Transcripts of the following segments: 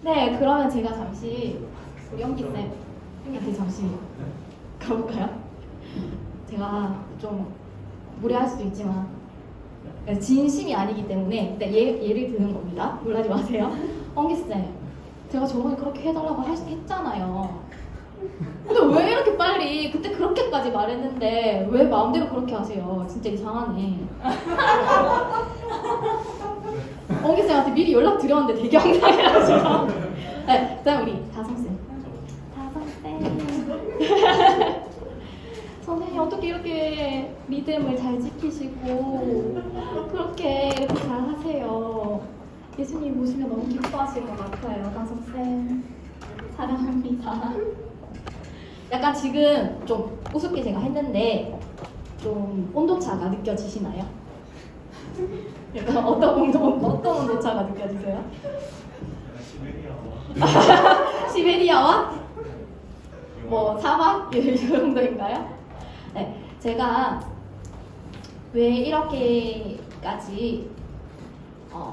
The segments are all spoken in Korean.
네, 그러면 제가 잠시 우리 연기쌤한테 잠시 가볼까요? 제가 좀 무례할 수도 있지만 진심이 아니기 때문에 예를 드는 겁니다. 놀라지 마세요. 연기쌤, 제가 저번에 그렇게 해달라고 했잖아요. 근데 왜 이렇게 빨리 그때 그렇게까지 말했는데 왜 마음대로 그렇게 하세요? 진짜 이상하네. 엉기쌤한테 미리 연락 드렸는데 되게 황당해가지고. 네, 그다음 우리 다솜쌤. 선생님 어떻게 이렇게 믿음을 잘 지키시고 그렇게 잘 하세요. 예수님 보시면 너무 기뻐하실 것 같아요. 다솜쌤 사랑합니다. 약간 지금 좀 우습게 제가 했는데 좀 온도차가 느껴지시나요? 약간 어떤 온도차가 느껴지세요? 시베리아와? 뭐 사막? 이 정도인가요? 네, 제가 왜 이렇게까지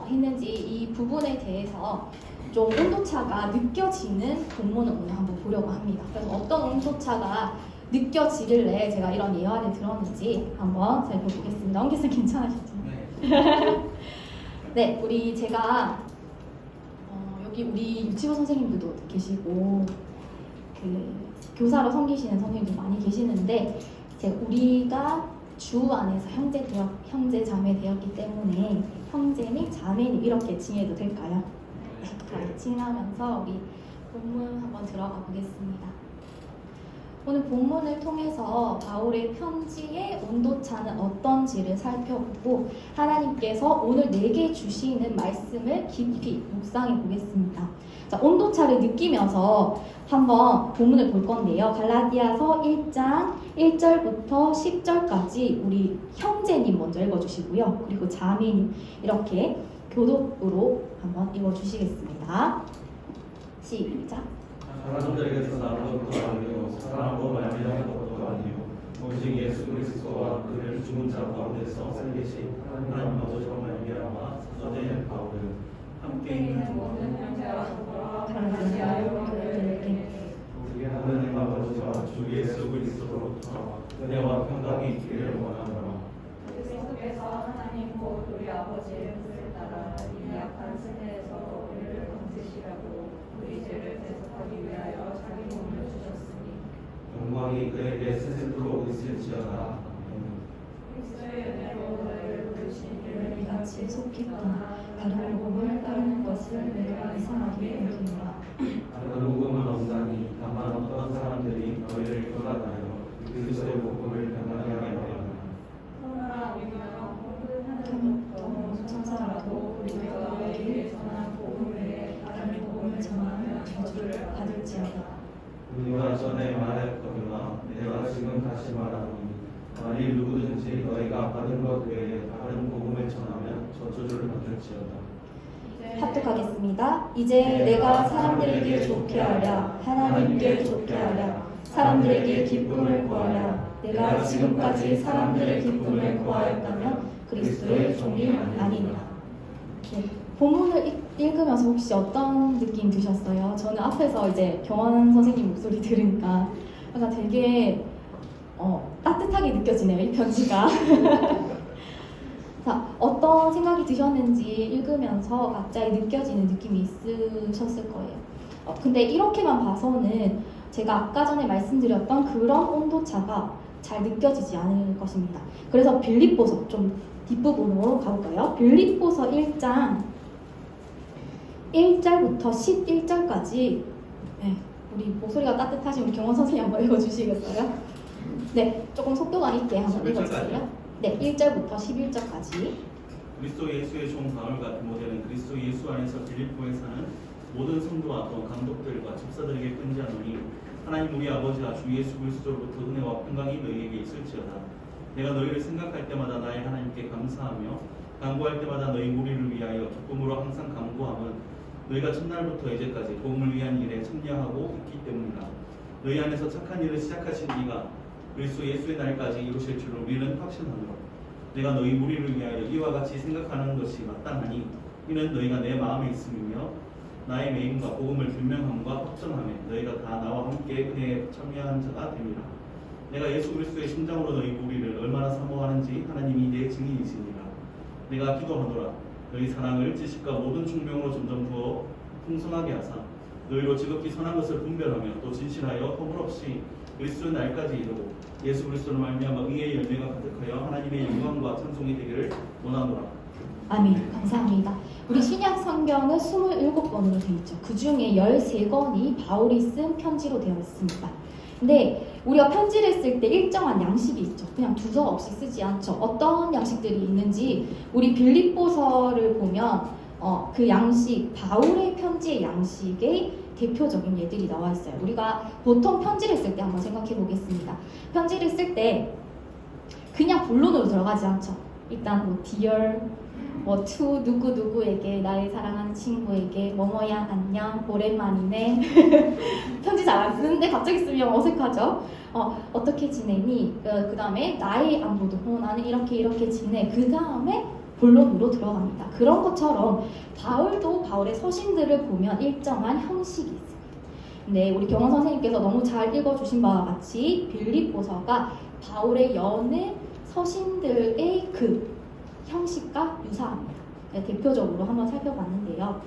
했는지 이 부분에 대해서 좀 온도차가 느껴지는 본문을 오늘 한번 보려고 합니다. 그래서 어떤 온도차가 느껴지길래 제가 이런 예화를 들었는지 한번 살펴보겠습니다. 엉기쌤 괜찮으시죠? 네. 네, 제가 여기 우리 유치부 선생님들도 계시고 그 교사로 섬기시는 선생님들 많이 계시는데 우리가 주 안에서 형제 자매 되었기 때문에 형제 및 자매님 이렇게 칭해도 될까요? 네, 칭하면서 우리 본문 한번 들어가 보겠습니다. 오늘 본문을 통해서 바울의 편지의 온도차는 어떤지를 살펴보고 하나님께서 오늘 내게 주시는 말씀을 깊이 묵상해 보겠습니다. 자, 온도차를 느끼면서 한번 본문을 볼 건데요. 갈라디아서 1장 1절부터 10절까지 우리 형제님 먼저 읽어주시고요. 그리고 자매님 이렇게 교독으로 한번 읽어주시겠습니다. 시작. 사람들에게서 나온 것도 아니요 사람으로 말미암은 것도 아니요 오직 예수 그리스도와 그를 죽은 자 가운데서 살리신 하나님 아버지로 말미암아 사도된 바울은 함께 있는 모든 형제와 성도와 갈라디아에 그들에게 우리 하나님 아버지와 주 예수 그리스도로부터 은혜와 평강이 있기를 원하노라. 그리스도께서 하나님 곧 우리 아버지의 뜻을 따라 이 약한 세대에서 우리를 건지시라고 우리 죄를 대속하기 위하여 자기 몸을 주셨으니 영광이 그에게 세세토록 있을지어다. 그리스도의 은혜로 너희를 부르신 이를 이같이 속했구나. 다른 복음을 따르는 것을 내가 이상하게 여기노라. 다른 복음은 없나니 다만 어떤 사람들이 너희를 교란하여 그리스도의 복음을 변하게 하였다. 그러나 우리가 모든 하늘로부터 천사라도 우리가 너희에게 전한 복음 외에 다른 복음을 전하면 저주를 받을지어다. 우리가 전에 말했거니와 내가 지금 다시 말하노니 만일 누구든지 너희가 받은 것 외에 다른 복음을 전하면 저주를 받을지어다. 합독하겠습니다. 이제 내가 사람들에게 좋게 하랴 하나님께 좋게 하랴 사람들에게 기쁨을 구하랴 내가 지금까지 사람들의 기쁨을 구하였다면 그리스도의 종이 아니니라. 네, 본문을 읽으면서 혹시 어떤 느낌 드셨어요? 저는 앞에서 이제 경원 선생님 목소리 들으니까 약간 되게 따뜻하게 느껴지네요, 이 편지가. 자, 어떤 생각이 드셨는지 읽으면서 각자의 느껴지는 느낌이 있으셨을 거예요. 근데 이렇게만 봐서는 제가 아까 전에 말씀드렸던 그런 온도차가 잘 느껴지지 않을 것입니다. 그래서 빌립보서 좀 뒷부분으로 가볼까요? 빌립보서 1장 1절부터 11절까지 네, 우리 목소리가 따뜻하신 우리 경원 선생님 한번 읽어주시겠어요? 네, 조금 속도가 있게 한번 읽어주세요. 네, 1절부터 11절까지. 그리스도 예수의 종 바울과 디모데는 그리스도 예수 안에서 빌립보에 사는 모든 성도와 또 감독들과 집사들에게 편지하노니 하나님 우리 아버지와 주 예수 그리스도로부터 은혜와 평강이 너희에게 있을지어다. 내가 너희를 생각할 때마다 나의 하나님께 감사하며 간구할 때마다 너희 무리를 위하여 기쁨으로 항상 간구함은 너희가 첫날부터 이제까지 도움을 위한 일에 참여하고 있기 때문이다. 너희 안에서 착한 일을 시작하신 이가 그리스도 예수의 날까지 이루실 줄로 우리는 확신하노라. 내가 너희 무리를 위하여 이와 같이 생각하는 것이 마땅하니 이는 너희가 내 마음에 있음이며 나의 매임과 복음을 분명함과 확정함에 너희가 다 나와 함께 은혜에 참여한 자가 됩니다. 내가 예수 그리스도의 심장으로 너희 보기를 얼마나 사모하는지 하나님이 내 증인이시니라. 내가 기도하노라. 너희 사랑을 지식과 모든 총명으로 점점 더 풍성하게 하사 너희로 지극히 선한 것을 분별하며 또 진실하여 허물없이 그리스도의 날까지 이르고 예수 그리스도로 말미암아 의의 열매가 가득하여 하나님의 영광과 찬송이 되기를 원하노라. 아멘. 감사합니다. 우리 신약 성경은 27권으로 되어 있죠. 그 중에 13권이 바울이 쓴 편지로 되어 있습니다. 근데 우리가 편지를 쓸 때 일정한 양식이 있죠. 그냥 두서 없이 쓰지 않죠. 어떤 양식들이 있는지 우리 빌립보서를 보면 그 양식, 바울의 편지의 양식의 대표적인 예들이 나와 있어요. 우리가 보통 편지를 쓸 때 한번 생각해 보겠습니다. 편지를 쓸 때 그냥 본론으로 들어가지 않죠. 일단 뭐 dear, 뭐 to 누구누구에게, 나의 사랑하는 친구에게 뭐뭐야 안녕 오랜만이네. 편지 잘 안 쓰는데 갑자기 쓰면 어색하죠. 어떻게 지내니? 그 다음에 나의 안부도 나는 이렇게 지내. 그 다음에 본론으로 들어갑니다. 그런 것처럼 바울도 바울의 서신들을 보면 일정한 형식이 있습니다. 네, 우리 경원 선생님께서 너무 잘 읽어주신 바와 같이 빌립보서가 바울의 여느 서신들의 그 형식과 유사합니다. 네, 대표적으로 한번 살펴봤는데요.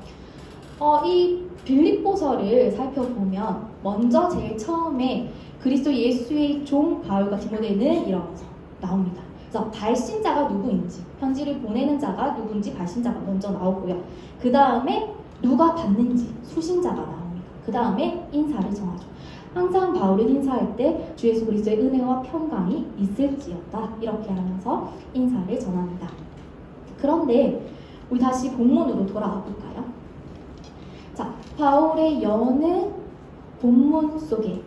이 빌립보서를 살펴보면 먼저 제일 처음에 그리스도 예수의 종 바울과 디모데는 이러면서 나옵니다. 그래서 발신자가 누구인지, 편지를 보내는 자가 누구인지 발신자가 먼저 나오고요. 그 다음에 누가 받는지 수신자가 나옵니다. 그 다음에 인사를 전하죠. 항상 바울은 인사할 때 주 예수 그리스도의 은혜와 평강이 있을지어다 이렇게 하면서 인사를 전합니다. 그런데 우리 다시 본문으로 돌아가 볼까요? 자, 바울의 여느 본문 속에,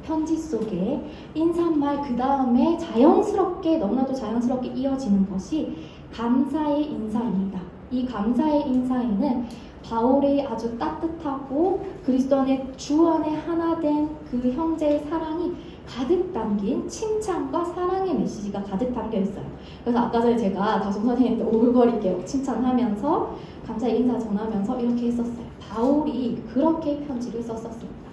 편지 속에 인사말 그 다음에 자연스럽게, 너무나도 자연스럽게 이어지는 것이 감사의 인사입니다. 이 감사의 인사에는 바울의 아주 따뜻하고 그리스도 안에 주 안에 하나 된 그 형제의 사랑이 가득 담긴 칭찬과 사랑의 메시지가 가득 담겨 있어요. 그래서 아까 전에 제가 다솜 선생님한테 오글거리게 칭찬하면서 감사의 인사 전하면서 이렇게 했었어요. 바울이 그렇게 편지를 썼었습니다.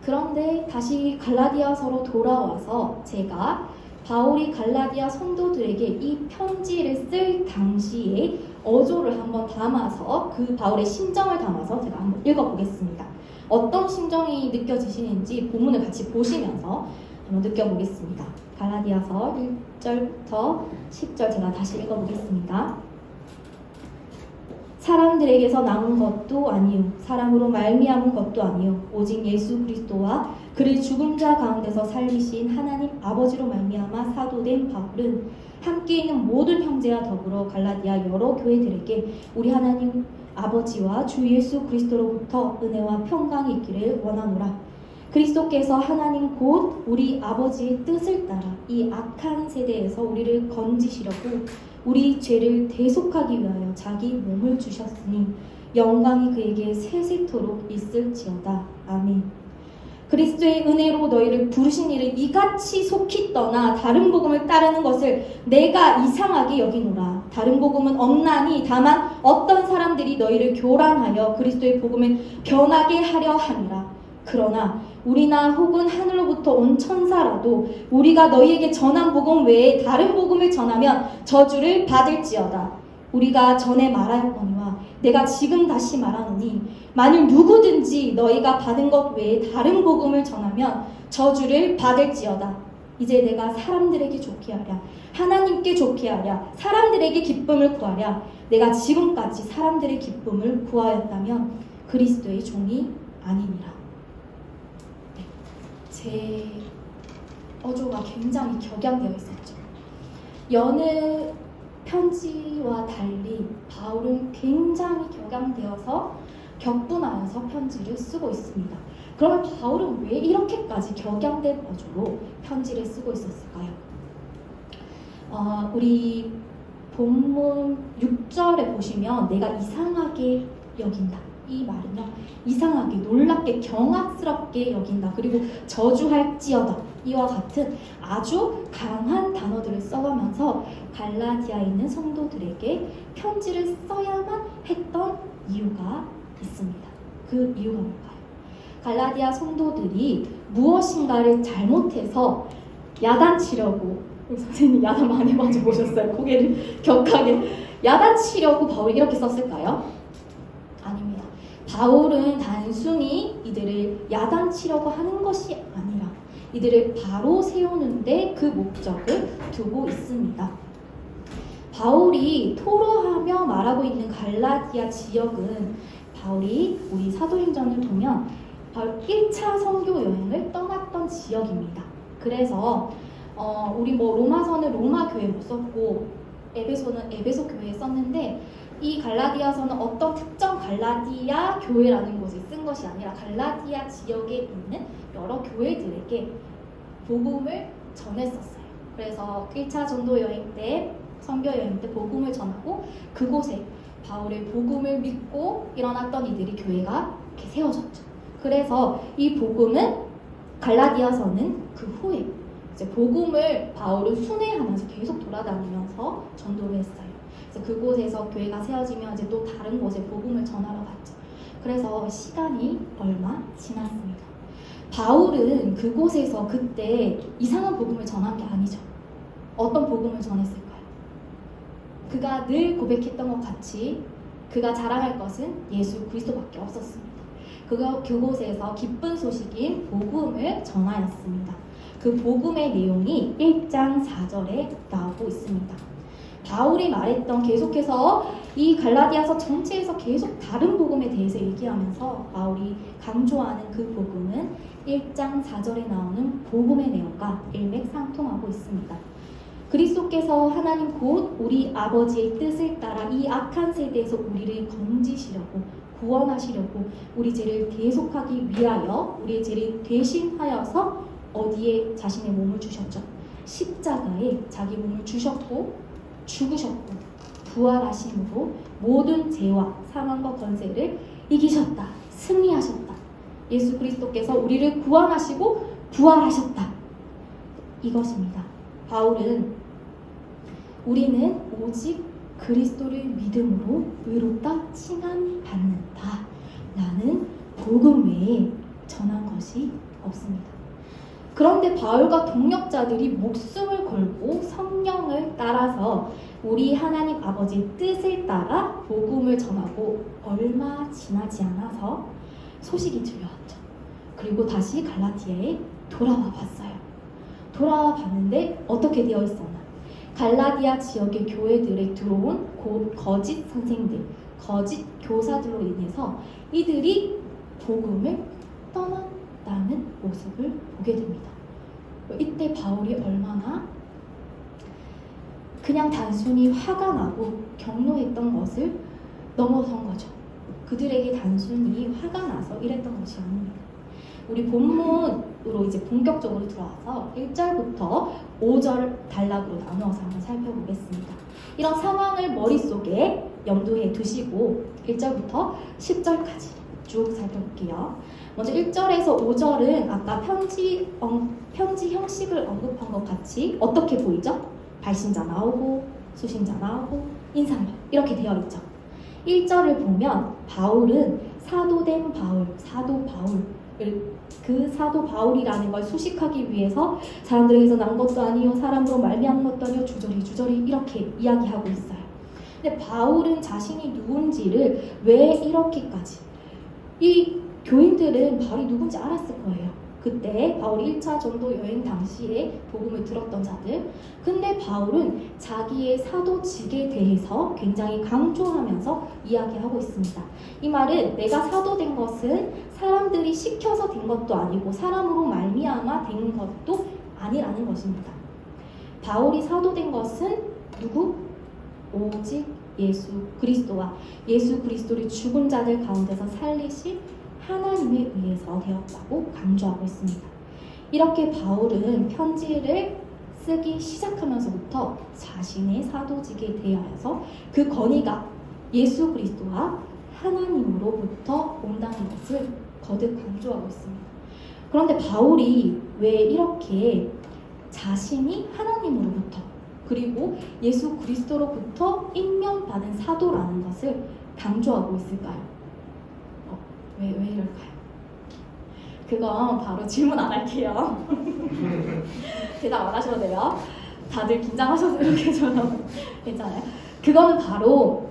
그런데 다시 갈라디아서로 돌아와서 제가 바울이 갈라디아 성도들에게 이 편지를 쓸 당시에 어조를 한번 담아서 그 바울의 심정을 담아서 제가 한번 읽어보겠습니다. 어떤 심정이 느껴지시는지 본문을 같이 보시면서 한번 느껴보겠습니다. 갈라디아서 1절부터 10절 제가 다시 읽어보겠습니다. 사람들에게서 나온 것도 아니요 사람으로 말미암은 것도 아니요 오직 예수 그리스도와 그를 죽은 자 가운데서 살리신 하나님 아버지로 말미암아 사도된 바울은 함께 있는 모든 형제와 더불어 갈라디아 여러 교회들에게 우리 하나님 아버지와 주 예수 그리스도로부터 은혜와 평강이 있기를 원하노라. 그리스도께서 하나님 곧 우리 아버지의 뜻을 따라 이 악한 세대에서 우리를 건지시려고 우리 죄를 대속하기 위하여 자기 몸을 주셨으니 영광이 그에게 세세토록 있을지어다. 아멘. 그리스도의 은혜로 너희를 부르신 이를 이같이 속히 떠나 다른 복음을 따르는 것을 내가 이상하게 여기노라. 다른 복음은 없나니 다만 어떤 사람들이 너희를 교란하여 그리스도의 복음을 변하게 하려 함이라. 그러나 우리나 혹은 하늘로부터 온 천사라도 우리가 너희에게 전한 복음 외에 다른 복음을 전하면 저주를 받을지어다. 우리가 전에 말하였거니와 내가 지금 다시 말하노니 만일 누구든지 너희가 받은 것 외에 다른 복음을 전하면 저주를 받을지어다. 이제 내가 사람들에게 좋게 하랴 하나님께 좋게 하랴 사람들에게 기쁨을 구하랴 내가 지금까지 사람들의 기쁨을 구하였다면 그리스도의 종이 아니니라. 네, 제 어조가 굉장히 격양되어 있었죠. 여느 편지와 달리 바울은 굉장히 격양되어서 격분하여서 편지를 쓰고 있습니다. 그러면 바울은 왜 이렇게까지 격양된 어조로 편지를 쓰고 있었을까요? 우리 본문 6절에 보시면 내가 이상하게 여긴다. 이 말은요, 이상하게, 놀랍게, 경악스럽게 여긴다. 그리고 저주할지어다. 이와 같은 아주 강한 단어들을 써가면서 갈라디아에 있는 성도들에게 편지를 써야만 했던 이유가 있습니다. 그 이유가 뭘까요? 갈라디아 성도들이 무엇인가를 잘못해서 야단치려고, 선생님 야단 많이 맞아보셨어요? 고개를 격하게 야단치려고 바울이 이렇게 썼을까요? 아닙니다. 바울은 단순히 이들을 야단치려고 하는 것이 아니라 이들을 바로 세우는데 그 목적을 두고 있습니다. 바울이 토로하며 말하고 있는 갈라디아 지역은 바울이 우리 사도행전을 보면 바로 1차 선교 여행을 떠났던 지역입니다. 그래서 우리 로마서는 로마 교회 못 썼고 에베소는 에베소 교회에 썼는데 이 갈라디아서는 어떤 특정 갈라디아 교회라는 곳을 쓴 것이 아니라 갈라디아 지역에 있는 여러 교회들에게 복음을 전했었어요. 그래서 1차 전도 여행 때, 선교 여행 때 복음을 전하고 그곳에 바울의 복음을 믿고 일어났던 이들이 교회가 이렇게 세워졌죠. 그래서 이 복음은 갈라디아서는 그 후에 이제 복음을 바울은 순회하면서 계속 돌아다니면서 전도를 했어요. 그래서 그곳에서 교회가 세워지면 이제 또 다른 곳에 복음을 전하러 갔죠. 그래서 시간이 얼마 지났습니다. 바울은 그곳에서 그때 이상한 복음을 전한 게 아니죠. 어떤 복음을 전했을까요? 그가 늘 고백했던 것 같이 그가 자랑할 것은 예수 그리스도밖에 없었습니다. 그곳에서 기쁜 소식인 복음을 전하였습니다. 그 복음의 내용이 1장 4절에 나오고 있습니다. 바울이 말했던 계속해서 이 갈라디아서 전체에서 계속 다른 복음에 대해서 얘기하면서 바울이 강조하는 그 복음은 1장 4절에 나오는 복음의 내용과 일맥상통하고 있습니다. 그리스도께서 하나님 곧 우리 아버지의 뜻을 따라 이 악한 세대에서 우리를 건지시려고 구원하시려고 우리 죄를 대속하기 위하여 우리의 죄를 대신하여서 어디에 자신의 몸을 주셨죠? 십자가에 자기 몸을 주셨고 죽으셨고 부활하심으로 모든 죄와 사망과 권세를 이기셨다. 승리하셨다. 예수 그리스도께서 우리를 구원하시고 부활하셨다. 이것입니다. 바울은 우리는 오직 그리스도를 믿음으로 의롭다 칭함받는다 라는 복음 외에 전한 것이 없습니다. 그런데 바울과 동역자들이 목숨을 걸고 성령을 따라서 우리 하나님 아버지의 뜻을 따라 복음을 전하고 얼마 지나지 않아서 소식이 들려왔죠. 그리고 다시 갈라디아에 돌아와 봤어요. 돌아와 봤는데 어떻게 되어 있었나? 갈라디아 지역의 교회들에 들어온 거짓 선생들, 거짓 교사들로 인해서 이들이 복음을 떠났다는 모습을 보게 됩니다. 이때 바울이 얼마나 그냥 단순히 화가 나고 격노했던 것을 넘어선 거죠. 그들에게 단순히 화가 나서 이랬던 것이 아닙니다. 우리 본문으로 이제 본격적으로 들어와서 1절부터 5절 단락으로 나누어서 한번 살펴보겠습니다. 이런 상황을 머릿속에 염두에 두시고 1절부터 10절까지 쭉 살펴볼게요. 먼저 1절에서 5절은 아까 편지 형식을 언급한 것 같이 어떻게 보이죠? 발신자 나오고 수신자 나오고 인사말 이렇게 되어 있죠. 1절을 보면 바울은 사도된 바울, 사도 바울을 그 사도 바울이라는 걸 수식하기 위해서 사람들에게서 난 것도 아니요 사람으로 말미암은 것도 아니요 주저리 이렇게 이야기하고 있어요. 근데 바울은 자신이 누군지를 왜 이렇게까지 이 교인들은 바울이 누군지 알았을 거예요. 그때 바울이 1차 전도 여행 당시에 복음을 들었던 자들. 근데 바울은 자기의 사도직에 대해서 굉장히 강조하면서 이야기하고 있습니다. 이 말은 내가 사도된 것은 사람들이 시켜서 된 것도 아니고 사람으로 말미암아 된 것도 아니라는 것입니다. 바울이 사도된 것은 누구? 오직 예수 그리스도와 예수 그리스도를 죽은 자들 가운데서 살리신 하나님에 의해서 되었다고 강조하고 있습니다. 이렇게 바울은 편지를 쓰기 시작하면서부터 자신의 사도직에 대하여서 그 권위가 예수 그리스도와 하나님으로부터 온다는 것을 거듭 강조하고 있습니다. 그런데 바울이 왜 이렇게 자신이 하나님으로부터 그리고 예수 그리스도로부터 임명받은 사도라는 것을 강조하고 있을까요? 왜 이럴까요? 그건 바로 질문 안 할게요. 대답 안 하셔도 돼요. 다들 긴장하셔서 이렇게 저는 괜찮아요. 그거는 바로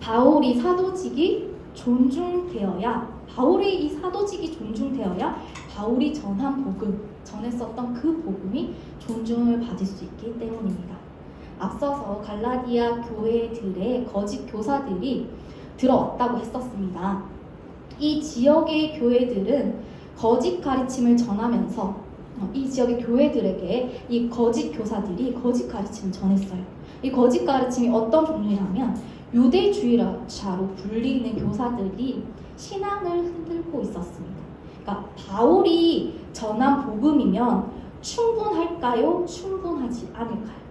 바울이 사도직이 존중되어야, 바울의 이 사도직이 존중되어야 바울이 전한 복음, 전했었던 그 복음이 존중을 받을 수 있기 때문입니다. 앞서서 갈라디아 교회들의 거짓 교사들이 들어왔다고 했었습니다. 이 지역의 교회들은 거짓 가르침을 전하면서 이 지역의 교회들에게 이 거짓 교사들이 거짓 가르침을 전했어요. 이 거짓 가르침이 어떤 종류냐면 유대주의자로 불리는 교사들이 신앙을 흔들고 있었습니다. 그러니까 바울이 전한 복음이면 충분할까요? 충분하지 않을까요?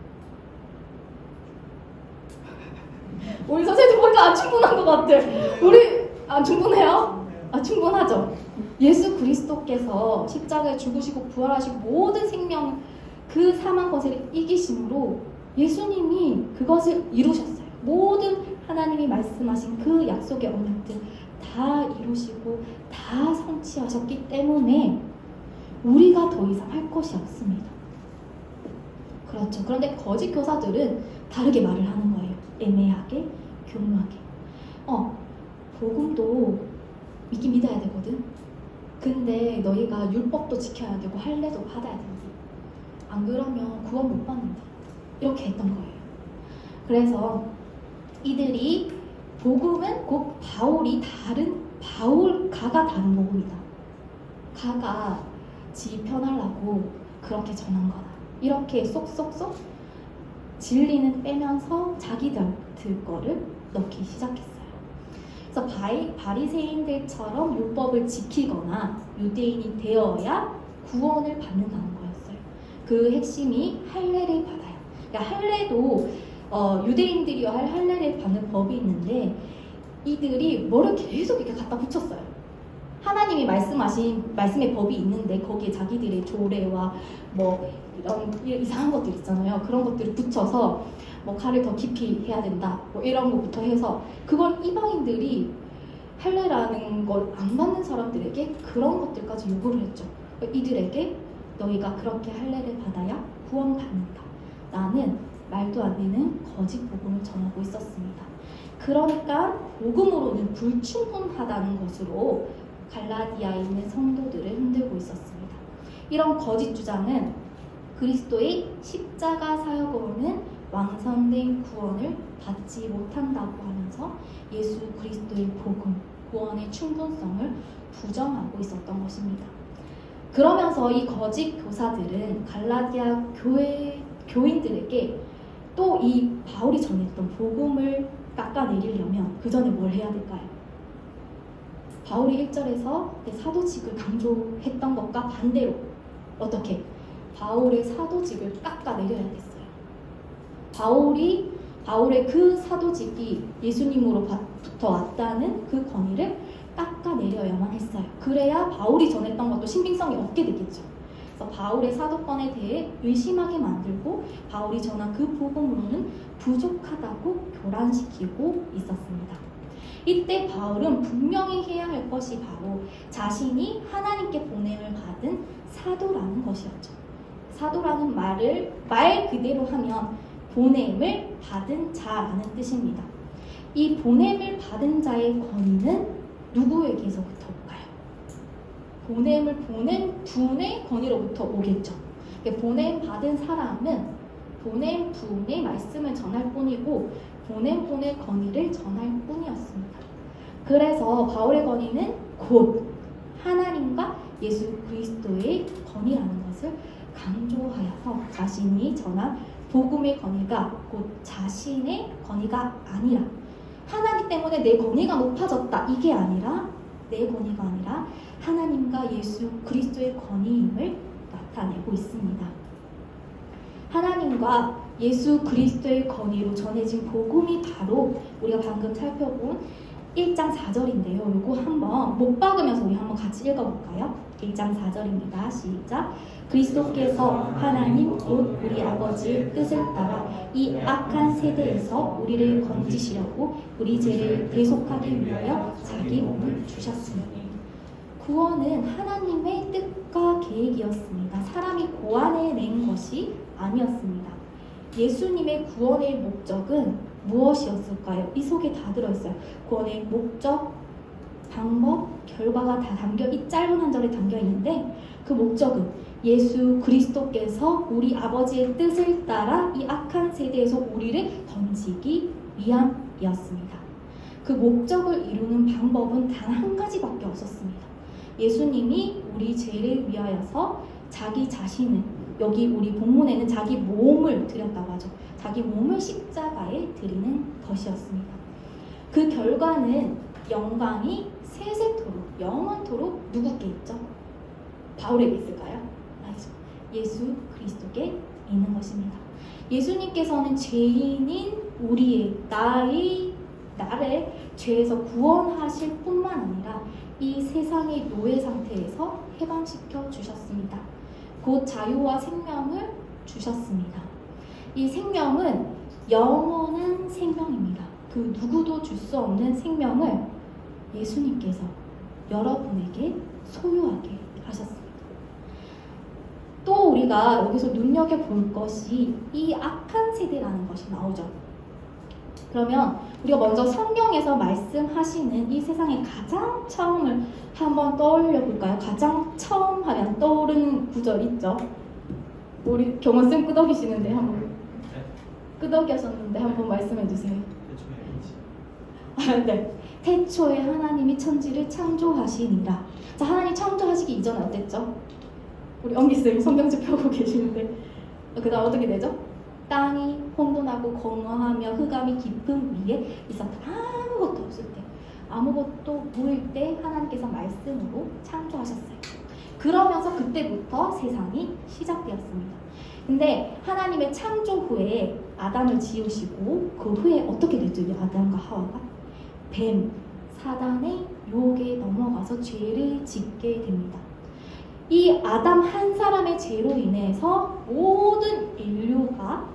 우리 선생님 보니까 안 충분한 것 같아. 우리 안 충분해요? 충분하죠. 예수 그리스도께서 십자가에 죽으시고 부활하시고 모든 생명 그 사망 권세를 이기심으로 예수님이 그것을 이루셨어요. 모든 하나님이 말씀하신 그 약속의 언약들 다 이루시고 다 성취하셨기 때문에 우리가 더 이상 할 것이 없습니다. 그렇죠. 그런데 거짓 교사들은 다르게 말을 하는 거예요. 애매하게, 교묘하게. 복음도 믿긴 믿어야 되거든. 근데 너희가 율법도 지켜야 되고 할례도 받아야 된다. 안 그러면 구원 못 받는다. 이렇게 했던 거예요. 그래서 이들이 복음은 곧 가가 다른 복음이다. 가가 지 편하려고 그렇게 전한 거다. 이렇게 쏙쏙쏙 진리는 빼면서 자기들 거를 넣기 시작했어요. 그래서 바리새인들처럼 율법을 지키거나 유대인이 되어야 구원을 받는다는 거였어요. 그 핵심이 할례를 받아요. 그러니까 할례도 유대인들이 할 할례를 받는 법이 있는데 이들이 뭐를 계속 이렇게 갖다 붙였어요. 하나님이 말씀하신 말씀의 법이 있는데 거기에 자기들의 조례와 뭐 이런 이상한 것들 있잖아요. 그런 것들을 붙여서 뭐 칼을 더 깊이 해야 된다. 뭐 이런 것부터 해서 그걸 이방인들이 할례라는 걸 안 받는 사람들에게 그런 것들까지 요구를 했죠. 이들에게 너희가 그렇게 할례를 받아야 구원받는다. 나는 말도 안 되는 거짓 복음을 전하고 있었습니다. 그러니까 복음으로는 불충분하다는 것으로 갈라디아에 있는 성도들을 흔들고 있었습니다. 이런 거짓 주장은 그리스도의 십자가 사역으로는 완성된 구원을 받지 못한다고 하면서 예수 그리스도의 복음, 구원의 충분성을 부정하고 있었던 것입니다. 그러면서 이 거짓 교사들은 갈라디아 교인들에게 또 이 바울이 전했던 복음을 깎아내리려면 그 전에 뭘 해야 될까요? 바울이 1절에서 사도직을 강조했던 것과 반대로 어떻게? 바울의 사도직을 깎아내려야 됐어요. 바울의 그 사도직이 예수님으로부터 왔다는 그 권위를 깎아내려야만 했어요. 그래야 바울이 전했던 것도 신빙성이 없게 되겠죠. 그래서 바울의 사도권에 대해 의심하게 만들고 바울이 전한 그 복음으로는 부족하다고 교란시키고 있었습니다. 이때 바울은 분명히 해야 할 것이 바로 자신이 하나님께 보냄을 받은 사도라는 것이었죠. 사도라는 말 그대로 하면 보냄을 받은 자라는 뜻입니다. 이 보냄을 받은 자의 권위는 누구에게서부터 올까요? 보냄을 보낸 분의 권위로부터 오겠죠. 보냄 받은 사람은 보냄 분의 말씀을 전할 뿐이고 보냄 분의 권위를 전할 뿐이었습니다. 그래서 바울의 권위는 곧 하나님과 예수 그리스도의 권위라는 것을 강조하여서 자신이 전한 복음의 권위가 곧 자신의 권위가 아니라 하나님 때문에 내 권위가 높아졌다 이게 아니라 내 권위가 아니라 하나님과 예수 그리스도의 권위임을 나타내고 있습니다. 하나님과 예수 그리스도의 권위로 전해진 복음이 바로 우리가 방금 살펴본 1장 4절인데요. 이거 한번 못 박으면서 우리 한번 같이 읽어볼까요? 1장 4절입니다. 시작. 그리스도께서 하나님 곧 우리 아버지의 뜻을 따라 이 악한 세대에서 우리를 건지시려고 우리 죄를 대속하기 위하여 자기 몸을 주셨으니 구원은 하나님의 뜻과 계획이었습니다. 사람이 고안해낸 것이 아니었습니다. 예수님의 구원의 목적은 무엇이었을까요? 이 속에 다 들어있어요. 구원의 목적, 방법, 결과가 다 이 짧은 한 절에 담겨 있는데 그 목적은 예수 그리스도께서 우리 아버지의 뜻을 따라 이 악한 세대에서 우리를 건지기 위함이었습니다. 그 목적을 이루는 방법은 단 한 가지밖에 없었습니다. 예수님이 우리 죄를 위하여서 자기 자신을, 여기 우리 본문에는 자기 몸을 드렸다고 하죠. 자기 몸을 십자가에 드리는 것이었습니다. 그 결과는 영광이 세세토록 영원토록 누구께 있죠? 바울에게 있을까요? 아니죠. 예수 그리스도께 있는 것입니다. 예수님께서는 죄인인 나를 죄에서 구원하실 뿐만 아니라 이 세상의 노예 상태에서 해방시켜 주셨습니다. 곧 자유와 생명을 주셨습니다. 이 생명은 영원한 생명입니다. 그 누구도 줄 수 없는 생명을 예수님께서 여러분에게 소유하게 하셨습니다. 또 우리가 여기서 눈여겨볼 것이 이 악한 세대라는 것이 나오죠. 그러면 우리가 먼저 성경에서 말씀하시는 이 세상의 가장 처음을 한번 떠올려 볼까요? 가장 처음 하면 떠오르는 구절 있죠? 우리 경원쌤 끄덕이시는데 한번 끄덕이셨는데 한번 말씀해 주세요. 네. 태초에 하나님이 천지를 창조하시니라. 자, 하나님 창조하시기 이전에 어땠죠? 우리 엄기쌤 성경책 펴고 계시는데 그 다음 어떻게 되죠? 땅이 혼돈하고 공허하며 흑암이 깊은 위에 있었다. 아무것도 없을 때, 아무것도 보일 때 하나님께서 말씀으로 창조하셨어요. 그러면서 그때부터 세상이 시작되었습니다. 근데 하나님의 창조 후에 아담을 지으시고 그 후에 어떻게 됐죠? 아담과 하와가 뱀, 사단의 유혹에 넘어가서 죄를 짓게 됩니다. 이 아담 한 사람의 죄로 인해서 모든 인류가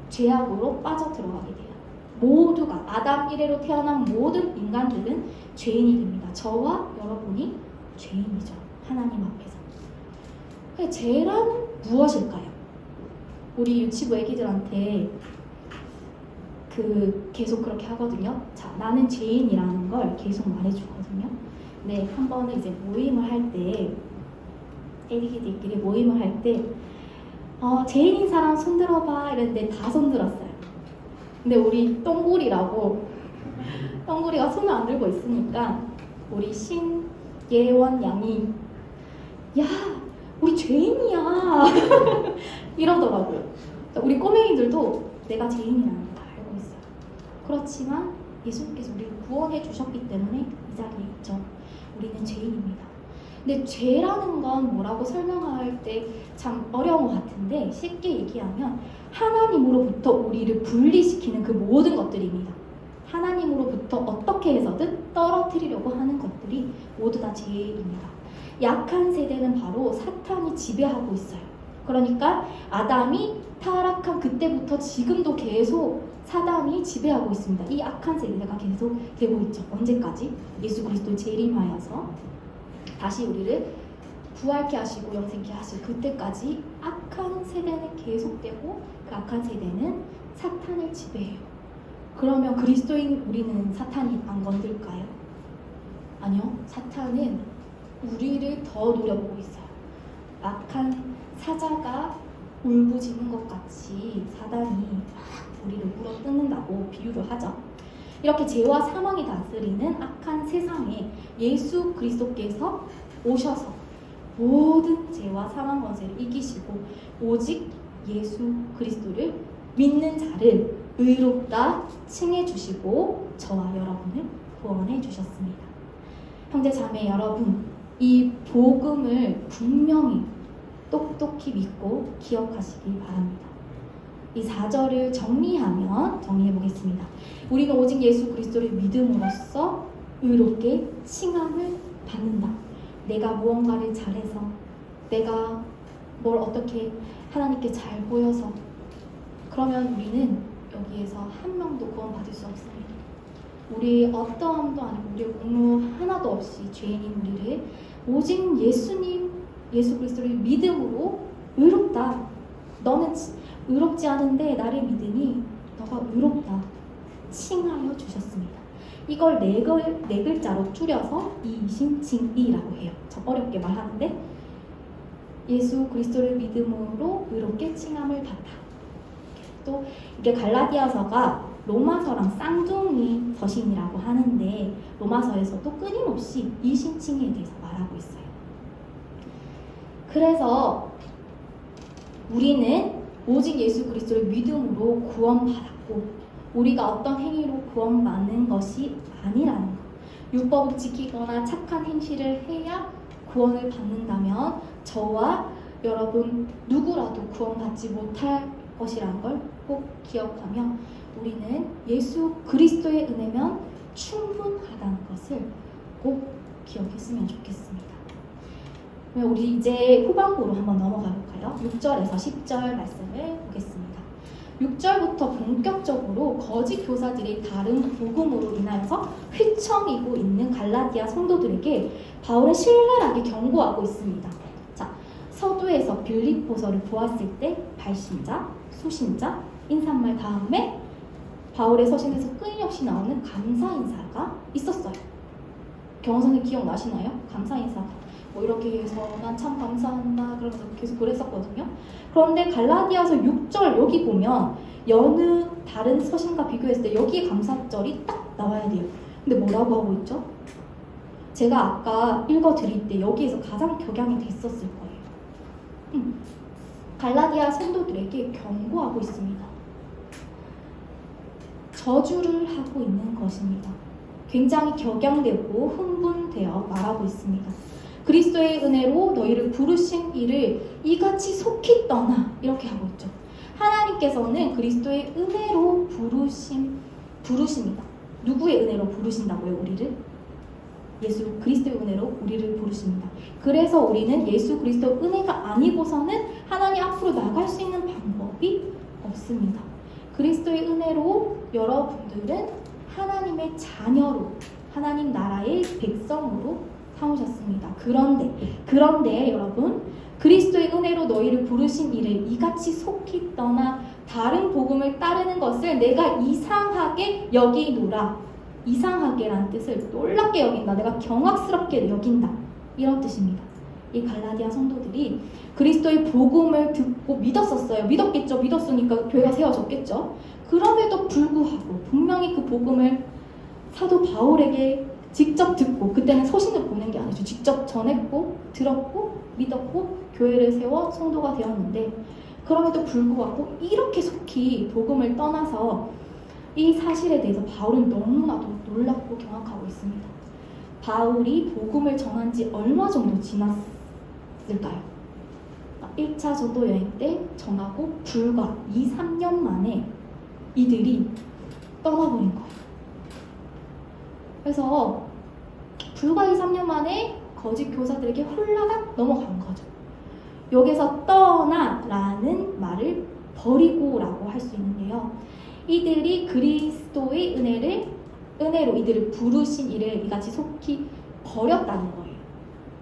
죄악으로 빠져들어가게 돼요. 모두가 아담 이래로 태어난 모든 인간들은 죄인이 됩니다. 저와 여러분이 죄인이죠. 하나님 앞에서. 죄란 무엇일까요? 우리 유치부 애기들한테 계속 그렇게 하거든요. 자, 나는 죄인이라는 걸 계속 말해주거든요. 근데 한 번은 이제 모임을 할 때, 애기들끼리 모임을 할 때, 죄인인 사람 손들어봐 이랬는데 다 손들었어요. 근데 우리 똥구리라고, 똥구리가 손을 안 들고 있으니까 우리 신예원 양이 야, 우리 죄인이야 이러더라고요. 우리 꼬맹이들도 내가 죄인이라는 걸 다 알고 있어요. 그렇지만 예수님께서 우리를 구원해 주셨기 때문에 이 자리에 있죠. 우리는 죄인입니다. 근데 죄라는 건 뭐라고 설명할 때 참 어려운 것 같은데 쉽게 얘기하면 하나님으로부터 우리를 분리시키는 그 모든 것들입니다. 하나님으로부터 어떻게 해서든 떨어뜨리려고 하는 것들이 모두 다 죄입니다. 약한 세대는 바로 사탄이 지배하고 있어요. 그러니까 아담이 타락한 그때부터 지금도 계속 사단이 지배하고 있습니다. 이 악한 세대가 계속 되고 있죠. 언제까지? 예수 그리스도를 재림하여서 다시 우리를 부활케 하시고 영생케 하실 그때까지 악한 세대는 계속되고 그 악한 세대는 사탄을 지배해요. 그러면 그리스도인 우리는 사탄이 안 건들까요? 아니요. 사탄은 우리를 더 노려보고 있어요. 악한 사자가 울부짖는 것 같이 사단이 우리를 물어뜯는다고 비유를 하죠. 이렇게 죄와 사망이 다스리는 악한 세상에 예수 그리스도께서 오셔서 모든 죄와 사망 권세를 이기시고 오직 예수 그리스도를 믿는 자를 의롭다 칭해 주시고 저와 여러분을 구원해 주셨습니다. 형제 자매 여러분, 이 복음을 분명히 똑똑히 믿고 기억하시기 바랍니다. 이 4절을 정리해 보겠습니다. 우리는 오직 예수 그리스도를 믿음으로써 의롭게 칭함을 받는다. 내가 무언가를 잘해서, 내가 뭘 어떻게 하나님께 잘 보여서, 그러면 우리는 여기에서 한 명도 구원받을 수 없습니다. 우리 어떠함도 아니고 우리의 공로 하나도 없이 죄인인 우리를 오직 예수 그리스도를 믿음으로 의롭다. 너는 의롭지 않은데 나를 믿으니 너가 의롭다. 칭하여 주셨습니다. 이걸 네 글자로 줄여서 이심칭이라고 해요. 좀 어렵게 말하는데 예수 그리스도를 믿음으로 의롭게 칭함을 받다. 또 이게 갈라디아서가 로마서랑 쌍둥이 서신이라고 하는데 로마서에서도 끊임없이 이심칭에 대해서 말하고 있어요. 그래서 우리는 오직 예수 그리스도를 믿음으로 구원받았고 우리가 어떤 행위로 구원받는 것이 아니라는 것. 율법을 지키거나 착한 행실을 해야 구원을 받는다면 저와 여러분 누구라도 구원받지 못할 것이라는 걸 꼭 기억하며 우리는 예수 그리스도의 은혜면 충분하다는 것을 꼭 기억했으면 좋겠습니다. 그럼 우리 이제 후반부로 한번 넘어가 볼까요? 6절에서 10절 말씀을 보겠습니다. 6절부터 본격적으로 거짓 교사들이 다른 복음으로 인하여서 휘청이고 있는 갈라디아 성도들에게 바울은 신랄하게 경고하고 있습니다. 자, 서두에서 빌립보서를 보았을 때 발신자, 수신자, 인사말 다음에 바울의 서신에서 끊임없이 나오는 감사 인사가 있었어요. 경호선생 기억나시나요? 감사 인사. 뭐 이렇게 해서 난 참 감사한다 그러면서 계속 그랬었거든요. 그런데 갈라디아서 6절 여기 보면 여느 다른 서신과 비교했을 때 여기에 감사절이 딱 나와야 돼요. 근데 뭐라고 하고 있죠? 제가 아까 읽어드릴 때 여기에서 가장 격양이 됐었을 거예요. 갈라디아 성도들에게 경고하고 있습니다. 저주를 하고 있는 것입니다. 굉장히 격양되고 흥분되어 말하고 있습니다. 그리스도의 은혜로 너희를 부르신 이를 이같이 속히 떠나 이렇게 하고 있죠. 하나님께서는 그리스도의 은혜로 부르십니다. 누구의 은혜로 부르신다고요? 우리를? 예수 그리스도의 은혜로 우리를 부르십니다. 그래서 우리는 예수 그리스도 은혜가 아니고서는 하나님 앞으로 나갈 수 있는 방법이 없습니다. 그리스도의 은혜로 여러분들은 하나님의 자녀로 하나님 나라의 백성으로 삼으셨습니다. 그런데 여러분 그리스도의 은혜로 너희를 부르신 이를 이같이 속히 떠나 다른 복음을 따르는 것을 내가 이상하게 여기노라. 이상하게라는 뜻을 놀랍게 여긴다. 내가 경악스럽게 여긴다. 이런 뜻입니다. 이 갈라디아 성도들이 그리스도의 복음을 듣고 믿었었어요. 믿었겠죠. 믿었으니까 교회가 세워졌겠죠. 그럼에도 불구하고 분명히 그 복음을 사도 바울에게 직접 듣고 그때는 서신을 보낸 게 아니죠. 직접 전했고 들었고 믿었고 교회를 세워 성도가 되었는데 그럼에도 불구하고 이렇게 속히 복음을 떠나서 이 사실에 대해서 바울은 너무나도 놀랍고 경악하고 있습니다. 바울이 복음을 전한 지 얼마 정도 지났을까요? 1차 전도 여행 때 전하고 불과 2-3년 만에 이들이 떠나버린 거예요. 그래서 불과 2-3년 만에 거짓 교사들에게 홀라당 넘어간 거죠. 여기서 떠나라는 말을 버리고라고 할 수 있는데요. 이들이 그리스도의 은혜로 이들을 부르신 이를 이같이 속히 버렸다는 거예요.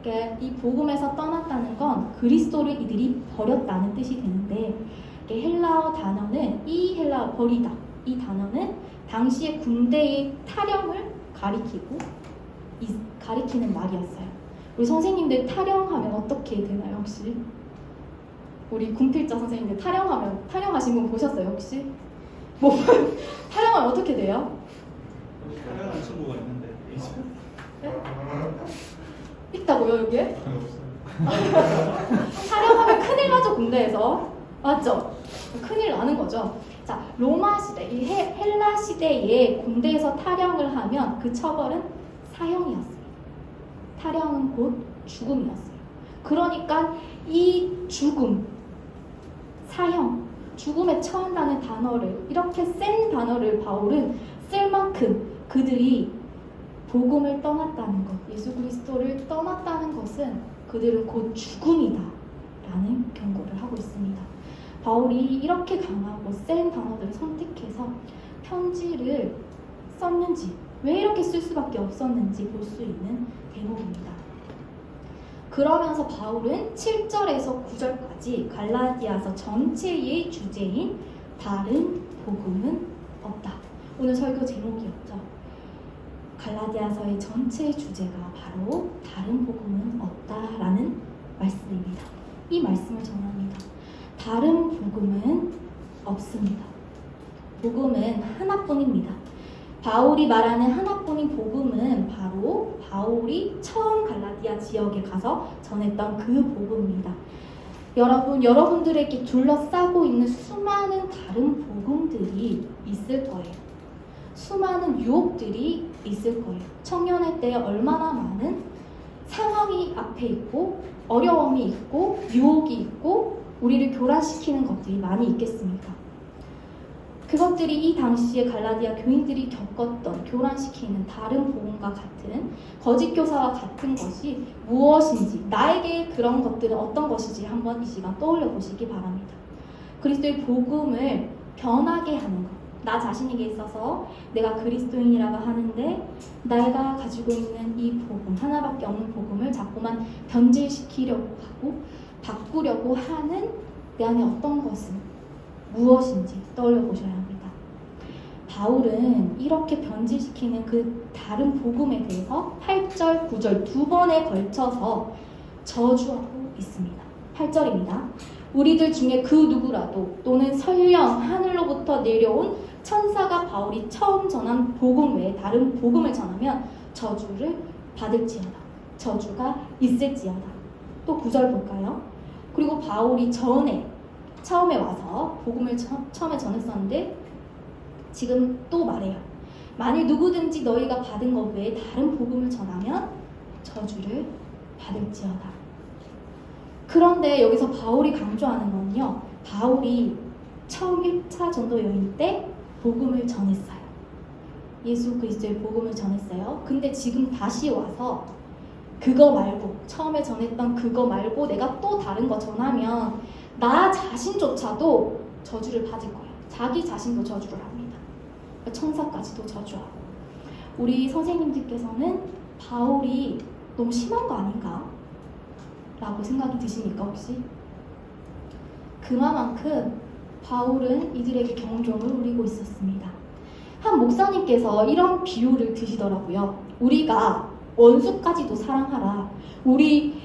그러니까 이 복음에서 떠났다는 건 그리스도를 이들이 버렸다는 뜻이 되는데 헬라어 단어는 이 헬라어 버리다 이 단어는 당시의 군대의 타령을 가리키는 말이었어요. 우리 선생님들 타령하면 어떻게 되나요 혹시? 우리 군필자 선생님들 타령하신 분 보셨어요 혹시? 뭐 타령하면 어떻게 돼요? 타령하는 친구가 있는데 네? 있다고요 여기에? 없어요. 타령하면 큰일 나죠 군대에서. 맞죠? 큰일 나는 거죠. 자, 로마 시대, 이 헬라 시대에 군대에서 타령을 하면 그 처벌은 사형이었어요. 타령은 곧 죽음이었어요. 그러니까 이 죽음, 사형, 죽음에 처한다는 단어를 이렇게 센 단어를 바울은 쓸 만큼 그들이 복음을 떠났다는 것, 예수 그리스도를 떠났다는 것은 그들은 곧 죽음이다 라는 경고를 하고 있습니다. 바울이 이렇게 강하고 센 단어들을 선택해서 편지를 썼는지 왜 이렇게 쓸 수밖에 없었는지 볼 수 있는 대목입니다. 그러면서 바울은 7절에서 9절까지 갈라디아서 전체의 주제인 다른 복음은 없다. 오늘 설교 제목이었죠. 갈라디아서의 전체 주제가 바로 다른 복음은 없다라는 말씀입니다. 이 말씀을 전합니다. 다른 복음은 없습니다. 복음은 하나뿐입니다. 바울이 말하는 하나뿐인 복음은 바로 바울이 처음 갈라디아 지역에 가서 전했던 그 복음입니다. 여러분들에게 둘러싸고 있는 수많은 다른 복음들이 있을 거예요. 수많은 유혹들이 있을 거예요. 청년의 때에 얼마나 많은 상황이 앞에 있고 어려움이 있고 유혹이 있고 우리를 교란시키는 것들이 많이 있겠습니까? 그것들이 이 당시에 갈라디아 교인들이 겪었던 교란시키는 다른 복음과 같은 거짓 교사와 같은 것이 무엇인지, 나에게 그런 것들은 어떤 것인지 한번 이 시간 떠올려 보시기 바랍니다. 그리스도의 복음을 변하게 하는 것, 나 자신에게 있어서 내가 그리스도인이라고 하는데 내가 가지고 있는 이 복음, 하나밖에 없는 복음을 자꾸만 변질시키려고 하고 바꾸려고 하는 내 안에 어떤 것은 무엇인지 떠올려 보셔야 합니다. 바울은 이렇게 변질시키는 그 다른 복음에 대해서 8절, 9절 두 번에 걸쳐서 저주하고 있습니다. 8절입니다. 우리들 중에 그 누구라도 또는 설령 하늘로부터 내려온 천사가 바울이 처음 전한 복음 외에 다른 복음을 전하면 저주를 받을지어다. 저주가 있을지어다. 또 9절 볼까요? 그리고 바울이 처음에 와서 복음을 처음에 전했었는데 지금 또 말해요. 만일 누구든지 너희가 받은 것 외에 다른 복음을 전하면 저주를 받을지어다. 그런데 여기서 바울이 강조하는 건요. 바울이 처음 1차 전도 여행 때 복음을 전했어요. 예수 그리스도의 복음을 전했어요. 근데 지금 다시 와서 그거 말고 처음에 전했던 그거 말고 내가 또 다른 거 전하면 나 자신조차도 저주를 받을 거예요. 자기 자신도 저주를 합니다. 천사까지도 저주하고. 우리 선생님들께서는 바울이 너무 심한 거 아닌가? 라고 생각이 드십니까 혹시? 그만큼 바울은 이들에게 경종을 울리고 있었습니다. 한 목사님께서 이런 비유를 드시더라고요. 우리가 원수까지도 사랑하라. 우리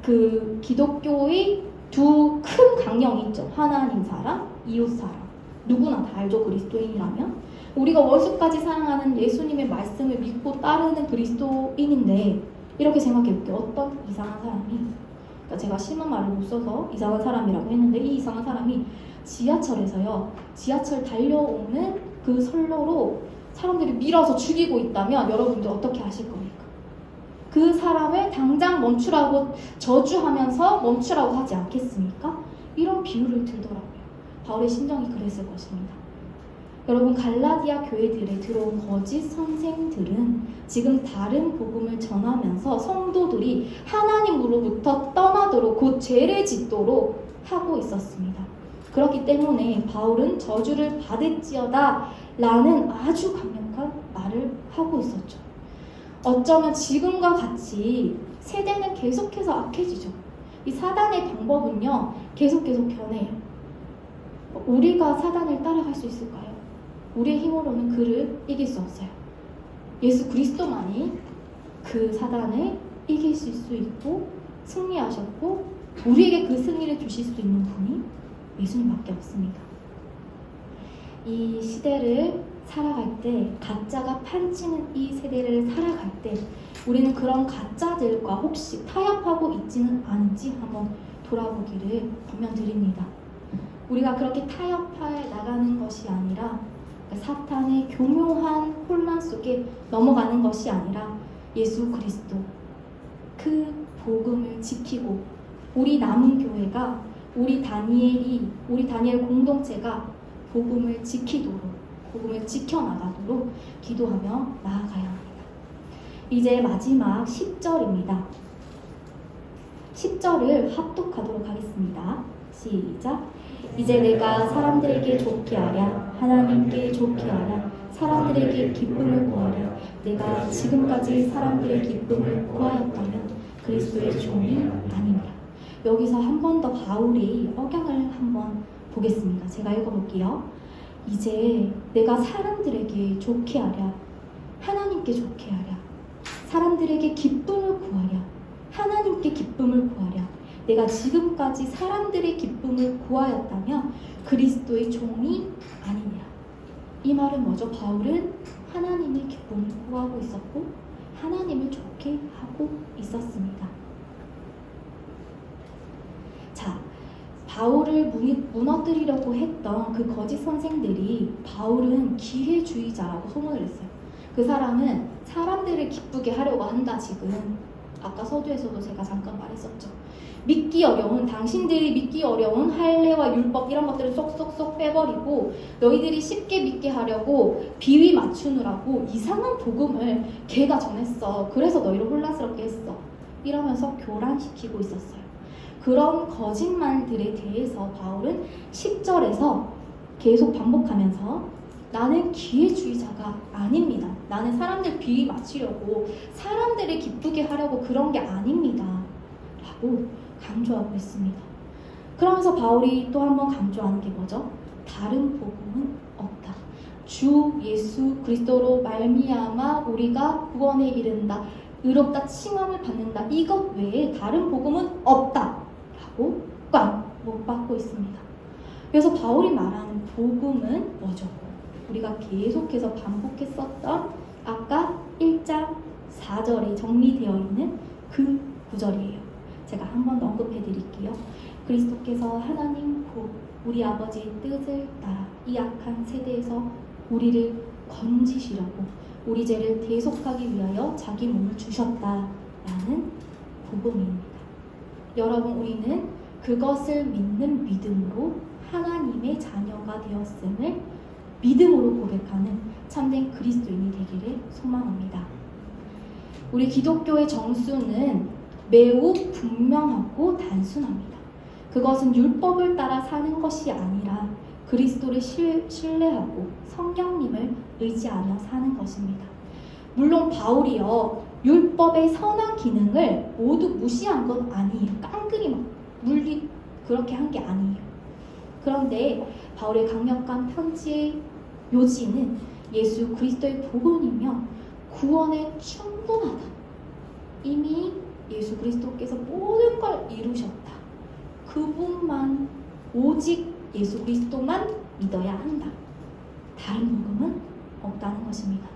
그 기독교의 두 큰 강령이 있죠. 하나님 사랑, 이웃 사랑. 누구나 다 알죠. 그리스도인이라면. 우리가 원수까지 사랑하는 예수님의 말씀을 믿고 따르는 그리스도인인데 이렇게 생각해 볼게요. 어떤 이상한 사람이, 그러니까 제가 심한 말을 못 써서 이상한 사람이라고 했는데 이 이상한 사람이 지하철에서요. 지하철 달려오는 그 선로로 사람들이 밀어서 죽이고 있다면 여러분들 어떻게 하실 겁니까? 그 사람을 당장 멈추라고 저주하면서 멈추라고 하지 않겠습니까? 이런 비유를 들더라고요. 바울의 심정이 그랬을 것입니다. 여러분, 갈라디아 교회들에 들어온 거짓 선생들은 지금 다른 복음을 전하면서 성도들이 하나님으로부터 떠나도록 곧 죄를 짓도록 하고 있었습니다. 그렇기 때문에 바울은 저주를 받을지어다 라는 아주 강력한 말을 하고 있었죠. 어쩌면 지금과 같이 세대는 계속해서 악해지죠. 이 사단의 방법은요, 계속 변해요. 우리가 사단을 따라갈 수 있을까요? 우리의 힘으로는 그를 이길 수 없어요. 예수 그리스도만이 그 사단을 이기실 수 있고 승리하셨고 우리에게 그 승리를 주실 수 있는 분이 예수님밖에 없습니다. 이 시대를 살아갈 때, 가짜가 판치는 이 세대를 살아갈 때 우리는 그런 가짜들과 혹시 타협하고 있지는 않은지 한번 돌아보기를 권면드립니다. 우리가 그렇게 타협해 나가는 것이 아니라 사탄의 교묘한 혼란 속에 넘어가는 것이 아니라 예수 그리스도 그 복음을 지키고 우리 남은 교회가 우리 다니엘 공동체가 복음을 지키도록, 복음을 지켜나가도록 기도하며 나아가야 합니다. 이제 마지막 10절입니다. 10절을 합독하도록 하겠습니다. 시작. 이제 내가 사람들에게 좋게 하랴, 하나님께 좋게 하랴, 사람들에게 기쁨을 구하랴. 내가 지금까지 사람들의 기쁨을 구하였다면 그리스도의 종이 아니니라. 여기서 한 번 더 바울이 억양을 한번 보겠습니다. 제가 읽어볼게요. 이제 내가 사람들에게 좋게 하랴, 하나님께 좋게 하랴, 사람들에게 기쁨을 구하랴, 하나님께 기쁨을 구하랴. 내가 지금까지 사람들의 기쁨을 구하였다면 그리스도의 종이 아니니라. 이 말은 뭐죠? 바울은 하나님의 기쁨을 구하고 있었고 하나님을 좋게 하고 있었습니다. 자, 바울을 무너뜨리려고 했던 그 거짓 선생들이 바울은 기회주의자라고 소문을 냈어요. 그 사람은 사람들을 기쁘게 하려고 한다. 지금 아까 서두에서도 제가 잠깐 말했었죠. 믿기 어려운, 당신들이 믿기 어려운 할례와 율법 이런 것들을 쏙쏙쏙 빼버리고 너희들이 쉽게 믿게 하려고 비위 맞추느라고 이상한 복음을 걔가 전했어. 그래서 너희를 혼란스럽게 했어. 이러면서 교란시키고 있었어요. 그런 거짓말들에 대해서 바울은 10절에서 계속 반복하면서 나는 기회주의자가 아닙니다. 나는 사람들 비위 맞추려고 사람들을 기쁘게 하려고 그런 게 아닙니다. 라고 강조하고 있습니다. 그러면서 바울이 또 한 번 강조하는 게 뭐죠? 다른 복음은 없다. 주 예수 그리스도로 말미암아 우리가 구원에 이른다. 의롭다 칭함을 받는다. 이것 외에 다른 복음은 없다. 라고 꽉 못 받고 있습니다. 그래서 바울이 말하는 복음은 뭐죠? 우리가 계속해서 반복했었던 아까 1장 4절에 정리되어 있는 그 구절이에요. 제가 한 번 더 언급해 드릴게요. 그리스도께서 하나님 곧 우리 아버지의 뜻을 따라 이 악한 세대에서 우리를 건지시려고 우리 죄를 대속하기 위하여 자기 몸을 주셨다라는 복음입니다. 여러분, 우리는 그것을 믿는 믿음으로 하나님의 자녀가 되었음을 믿음으로 고백하는 참된 그리스도인이 되기를 소망합니다. 우리 기독교의 정수는 매우 분명하고 단순합니다. 그것은 율법을 따라 사는 것이 아니라 그리스도를 신뢰하고 성령님을 의지하며 사는 것입니다. 물론 바울이요, 율법의 선한 기능을 모두 무시한 건 아니에요. 깡그리 막 물리 그렇게 한 게 아니에요. 그런데 바울의 강력한 편지의 요지는 예수 그리스도의 복음이며 구원에 충분하다. 이미 예수 그리스도께서 모든 걸 이루셨다. 그분만, 오직 예수 그리스도만 믿어야 한다. 다른 복음은 없다는 것입니다.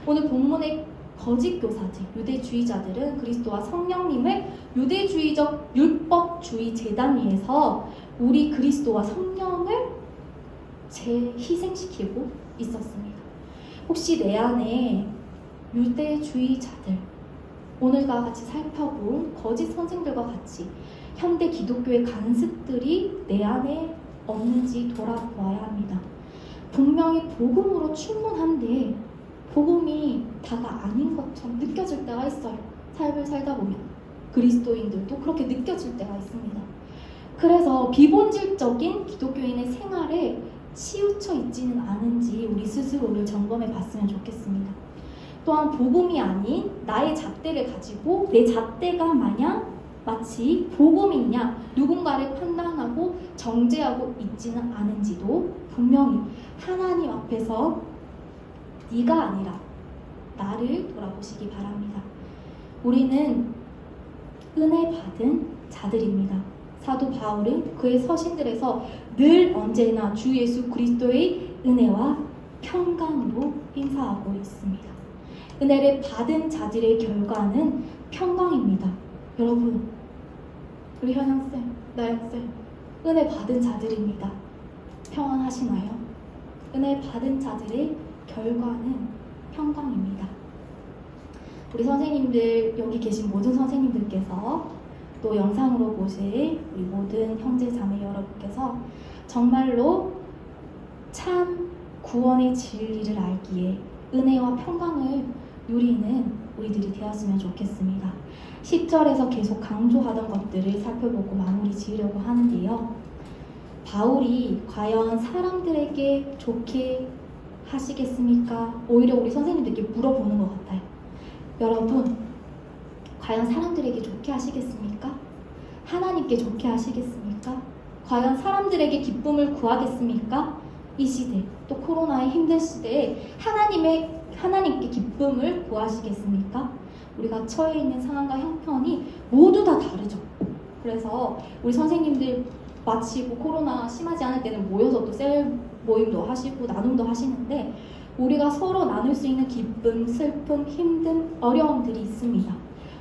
오늘 본문의 거짓 교사들, 유대주의자들은 그리스도와 성령님을 유대주의적 율법주의 제단 위에서 우리 그리스도와 성령을 희생시키고 있었습니다. 혹시 내 안에 유대주의자들, 오늘과 같이 살펴본 거짓 선생들과 같이 현대 기독교의 간습들이 내 안에 없는지 돌아보아야 합니다. 분명히 복음으로 충분한데 복음이 다가 아닌 것처럼 느껴질 때가 있어요. 삶을 살다 보면 그리스도인들도 그렇게 느껴질 때가 있습니다. 그래서 비본질적인 기독교인의 생활에 치우쳐 있지는 않은지 우리 스스로를 점검해 봤으면 좋겠습니다. 또한 복음이 아닌 나의 잣대를 가지고 내 잣대가 마치 복음이냐 누군가를 판단하고 정죄하고 있지는 않은지도 분명히 하나님 앞에서 네가 아니라 나를 돌아보시기 바랍니다. 우리는 은혜 받은 자들입니다. 사도 바울은 그의 서신들에서 늘 언제나 주 예수 그리스도의 은혜와 평강으로 인사하고 있습니다. 은혜를 받은 자들의 결과는 평강입니다. 여러분, 우리 현영쌤, 나영쌤, 은혜 받은 자들입니다. 평안하시나요? 은혜 받은 자들의 결과는 평강입니다. 우리 선생님들, 여기 계신 모든 선생님들께서 또 영상으로 보실 우리 모든 형제 자매 여러분께서 정말로 참 구원의 진리를 알기에 은혜와 평강을 누리는 우리들이 되었으면 좋겠습니다. 10절에서 계속 강조하던 것들을 살펴보고 마무리 지으려고 하는데요. 바울이 과연 사람들에게 좋게 하시겠습니까? 오히려 우리 선생님들께 물어보는 것 같아요. 여러분, 과연 사람들에게 좋게 하시겠습니까? 하나님께 좋게 하시겠습니까? 과연 사람들에게 기쁨을 구하겠습니까? 이 시대, 또 코로나의 힘든 시대에 하나님께 기쁨을 구하시겠습니까? 우리가 처해 있는 상황과 형편이 모두 다 다르죠. 그래서 우리 선생님들 마치고 코로나 심하지 않을 때는 모여서 또 셀 모임도 하시고 나눔도 하시는데, 우리가 서로 나눌 수 있는 기쁨, 슬픔, 힘든 어려움들이 있습니다.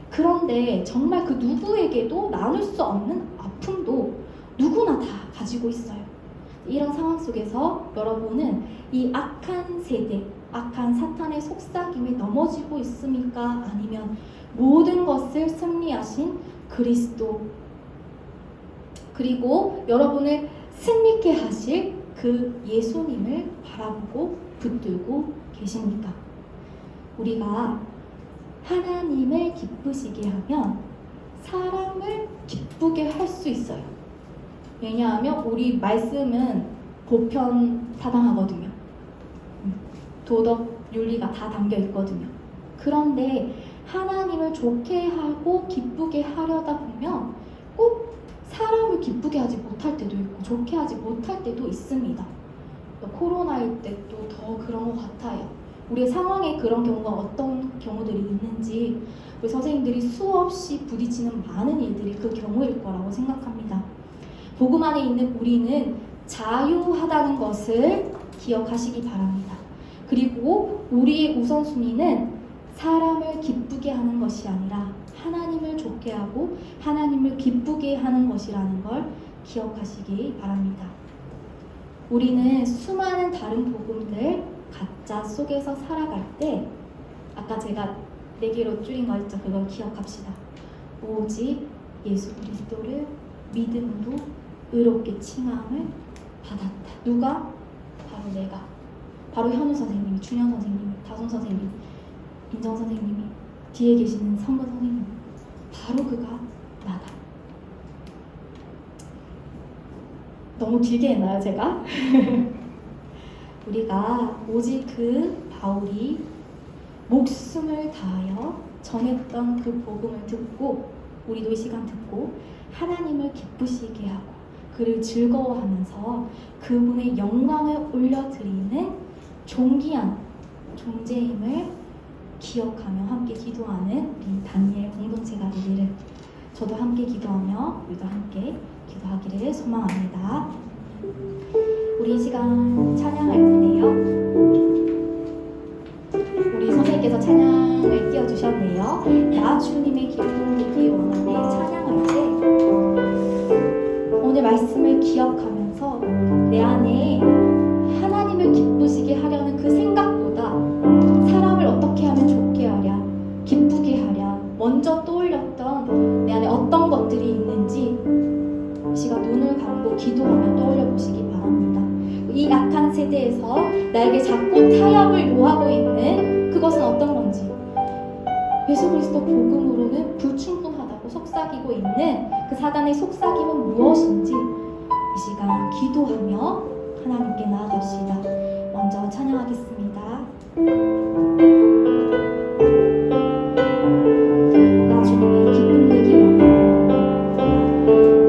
그런데 정말 그 누구에게도 나눌 수 없는 아픔도 누구나 다 가지고 있어요. 이런 상황 속에서 여러분은 이 악한 세대, 악한 사탄의 속삭임에 넘어지고 있습니까? 아니면 모든 것을 승리하신 그리스도, 그리고 여러분을 승리케 하실 그 예수님을 바라보고 붙들고 계십니까? 우리가 하나님을 기쁘시게 하면 사람을 기쁘게 할 수 있어요. 왜냐하면 우리 말씀은 보편사당하거든요. 도덕, 윤리가 다 담겨 있거든요. 그런데 하나님을 좋게 하고 기쁘게 하려다 보면 꼭 사람을 기쁘게 하지 못할 때도 있고 좋게 하지 못할 때도 있습니다. 코로나일 때도 더 그런 것 같아요. 우리의 상황에 그런 경우가 어떤 경우들이 있는지 우리 선생님들이 수없이 부딪히는 많은 일들이 그 경우일 거라고 생각합니다. 복음 안에 있는 우리는 자유하다는 것을 기억하시기 바랍니다. 그리고 우리의 우선순위는 사람을 기쁘게 하는 것이 아니라 하나님을 좋게 하고 하나님을 기쁘게 하는 것이라는 걸 기억하시기 바랍니다. 우리는 수많은 다른 복음들 가짜 속에서 살아갈 때, 아까 제가 4개로 줄인 거 있죠? 그걸 기억합시다. 오직 예수 그리스도를 믿음으로 의롭게 칭함을 받았다. 누가? 바로 내가. 바로 현우 선생님이, 준현 선생님이, 다솜 선생님, 인정 선생님이, 뒤에 계시는 성도 선생님, 바로 그가 나다. 너무 길게 했나요, 제가? 우리가 오직 그 바울이 목숨을 다하여 전했던 그 복음을 듣고, 우리도 이 시간 듣고 하나님을 기쁘시게 하고 그를 즐거워하면서 그분의 영광을 올려드리는 존귀한 존재임을 기억하며 함께 기도하는 우리 다니엘 공동체가 되기를, 저도 함께 기도하며 우리도 함께 기도하기를 소망합니다. 우리 이 시간 찬양할 텐데요. 우리 선생님께서 찬양을 띄워주셨네요. 나 주님의 기쁨 되기 원하네 찬양할 때 오늘 말씀을 기억하면서 내 안에 하나님을 기쁘시게 하려는 그 생각보다 사람을 어떻게 하면 좋게 하랴, 기쁘게 하랴 먼저 떠올렸던 내 안에 어떤 것들이 있는지 이 시간 눈을 감고 기도하며 떠올려 보시기 바랍니다. 이 악한 세대에서 나에게 자꾸 타협을 요하고 있는 그것은 어떤 건지, 예수 그리스도 복음으로는 불충분하다고 속삭이고 있는 그 사단의 속삭임은 무엇인지 이 시간 기도하며 하나님께 나아갑시다. 먼저 찬양하겠습니다. 나 주님의 기쁨 되기 원하네.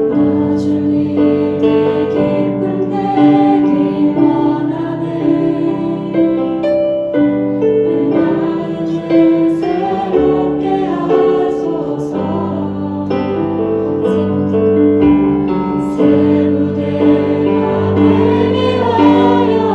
나 주님의 기쁨 되기 원하네. 나를 새롭게 하소서. 새 무대가 되기 원하네.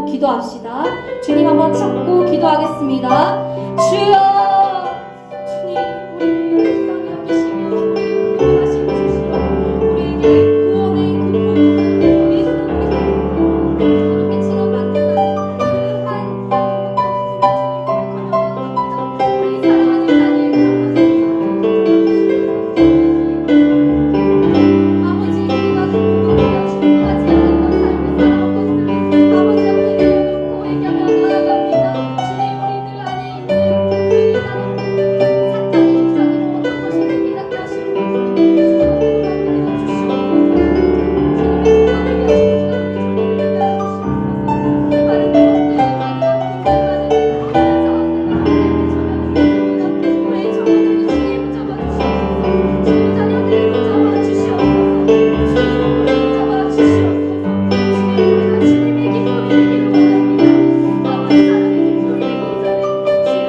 기도합시다. 주님 한번 찾고 기도하겠습니다. 주여, 주님 우리 불쌍히 여기시며 우리 구원하심 주시어 우리에게 구원의 그 복음을 예수 그리스도로 그렇게 지금 만든다는 그한 우리 사랑하는 하나님 아버지, 우리가 그분과 충분하지 않았던 삶을 살아온 것을 아버지 앞에 내려놓고 회개하며 나아갑니다. 주님, 우리들 안에 있는 그 이단한 사탄의 속삭임을 어떤 것인지 깨닫게 하시고 주님 앞에 내어주시옵소서. 주님의 구원을 위하여 주님의 전리를 위하여 주시옵소서. 많은 것들, 많은 아픔들, 많은 상황들 하나님의 우리의 자녀들을 주님 붙잡아 주시옵소서. 주님 자녀들을 붙잡아 주시옵소서. 주님 붙잡아 주시옵소서. 주님, 우리가 주님의 기쁨이 되기를 원합니다. 아버지, 사람의 기쁨이 되기 이전에 주여,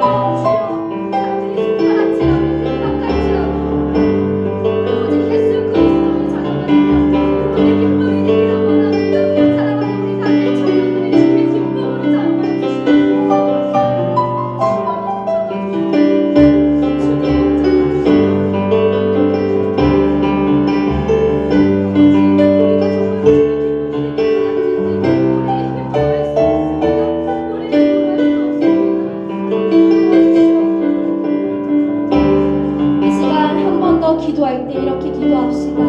사람들이 손가락질하고 생각할지라도 우리 오직 예수 그리스도의 자녀가 되며 그분의 기쁨이 되기를 원합니다. 사랑하는 우리 사랑의 청년들의 주님의 기쁨으로 사용하여 주시옵소서. 이 시간 한 번 더 기도할 때 이렇게 기도합시다.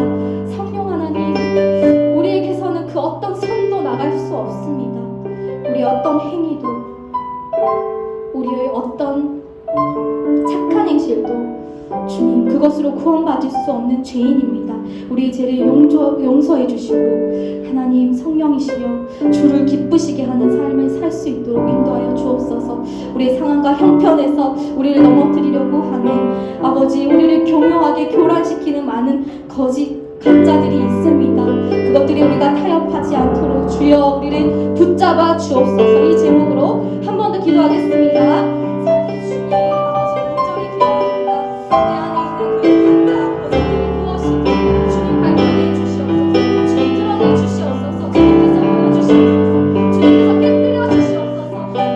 성령 하나님, 우리에게서는 그 어떤 선도 나갈 수 없습니다. 우리의 어떤 행위도, 우리의 어떤 착한 행실도 주님, 그것으로 구원받을 수 없는 죄인입니다. 우리의 죄를 용서해 주시고 하나님, 성령이시여 주를 기쁘시게 하는 삶을 살 수 있도록 인도하여 주옵소서. 우리의 상황과 형편에서 우리를 넘어뜨리려고 하는 아버지, 우리를 교묘하게 교란시키는 많은 가짜들이 있습니다. 그것들이 우리가 타협하지 않도록 주여 우리를 붙잡아 주옵소서. 이 제목으로 한 번 더 기도하겠습니다. 사랑의 주님, 아버지 간절히 기도합니다. 내 안에 있는 그 가짜 것들이 무엇인지 주님 발견해 주시옵소서. 주님 드러내 주시옵소서. 주님께서 보여주시옵소서. 주님께서 깨뜨려 주시옵소서.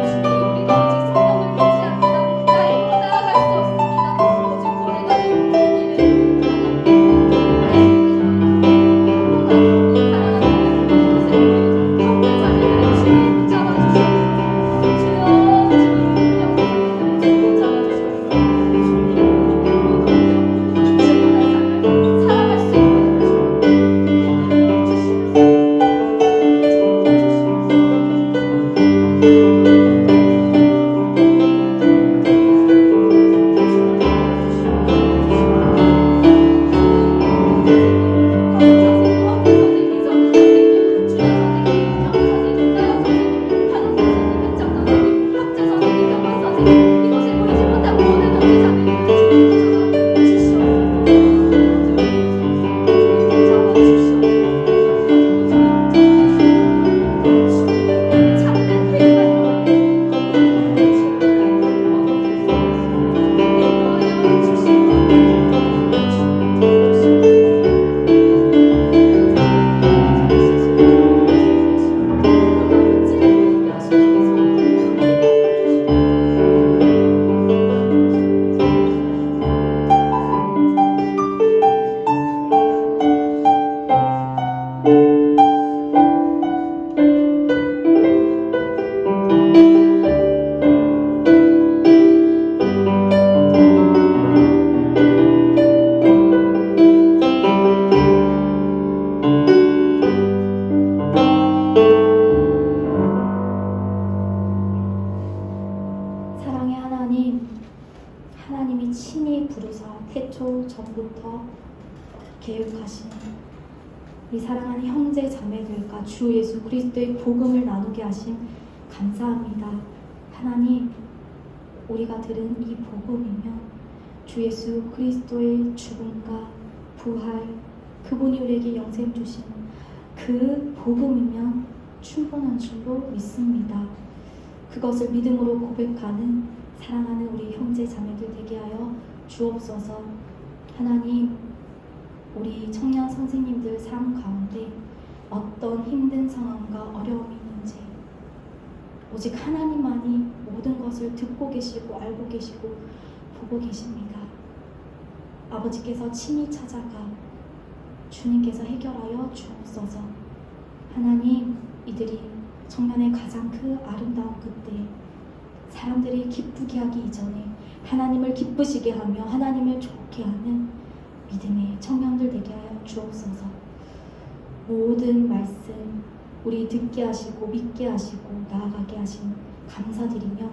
주님, 우리가 오직 성령을 믿지 않는다 나의 힘으로 나아갈 수 없습니다. 오직 구원의 길을 사랑하는 우리 평생 삶을 주님 붙잡아 주시옵소서. 주여, 주님 부르사 태초 전부터 계획하신 우리 사랑하는 형제 자매들과 주 예수 그리스도의 복음을 나누게 하심 감사합니다. 하나님, 우리가 들은 이 복음이면 주 예수 그리스도의 죽음과 부활, 그분이 우리에게 영생 주신 그 복음이면 충분한 줄로 믿습니다. 그것을 믿음으로 고백하는 사랑하는 우리 형제 자매들 되게 하여 주옵소서. 하나님, 우리 청년 선생님들 삶 가운데 어떤 힘든 상황과 어려움이 있는지 오직 하나님만이 모든 것을 듣고 계시고 알고 계시고 보고 계십니다. 아버지께서 친히 찾아가 주님께서 해결하여 주옵소서. 하나님, 이들이 청년의 가장 그 아름다운 그때 사람들이 기쁘게 하기 이전에 하나님을 기쁘시게 하며 하나님을 좋게 하는 믿음의 청년들 되게 하여 주옵소서. 모든 말씀 우리 듣게 하시고 믿게 하시고 나아가게 하신 감사드리며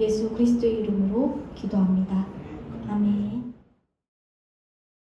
예수 그리스도의 이름으로 기도합니다.